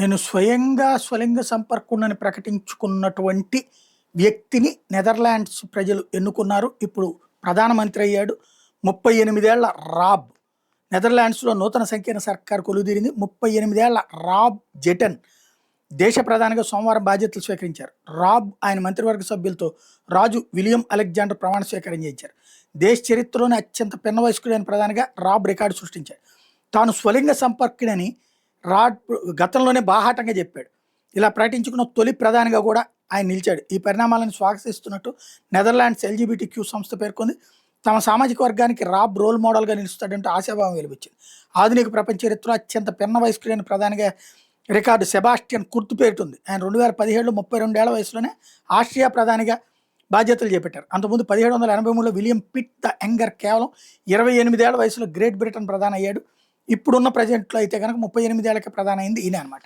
నేను స్వయంగా స్వలింగ సంపర్కుడినని ప్రకటించుకున్నటువంటి వ్యక్తిని నెదర్లాండ్స్ ప్రజలు ఎన్నుకున్నారు. ఇప్పుడు ప్రధానమంత్రి అయ్యాడు. 38 ఏళ్ల రాబ్ నెదర్లాండ్స్లో నూతన సంకీర్ణ సర్కారు కొలువుదీరింది. 38 ఏళ్ల రాబ్ జెటన్ దేశ ప్రధానిగా సోమవారం బాధ్యతలు స్వీకరించారు. రాబ్ ఆయన మంత్రివర్గ సభ్యులతో రాజు విలియం అలెగ్జాండర్ ప్రమాణ స్వీకారం చేయించారు. దేశ చరిత్రలోనే అత్యంత పిన్న వయస్కుడైన ప్రధానిగా రాబ్ రికార్డు సృష్టించాడు. తాను స్వలింగ సంపర్కుడని రాబ్ గతంలోనే బాహాటంగా చెప్పాడు. ఇలా ప్రకటించుకున్న తొలి ప్రధానిగా కూడా ఆయన నిలిచాడు. ఈ పరిణామాలను స్వాగతిస్తున్నట్టు నెదర్లాండ్స్ ఎల్జీబీటీక్యూ సంస్థ పేర్కొంది. తమ సామాజిక వర్గానికి రాబ్ రోల్ మోడల్గా నిలుస్తాడంటూ ఆశాభావం వెలిపించింది. ఆధునిక ప్రపంచ చరిత్రలో అత్యంత పిన్న వయస్కుడైన ప్రధానిగా రికార్డు సెబాస్టియన్ కుర్త్ పేరుతుంది. ఆయన 2017లో 32 ఏళ్ల వయసులోనే ఆస్ట్రియా ప్రధానిగా బాధ్యతలు చేపట్టారు. అంతకుముందు 1783లో విలియం పిట్ ద యంగర్ కేవలం 28 ఏళ్ల వయసులో గ్రేట్ బ్రిటన్ ప్రధాని అయ్యాడు. ఇప్పుడున్న ప్రెసిడెంట్లో అయితే కనుక 38 ఏళ్ళకి ప్రధాని అయింది ఈయన అనమాట.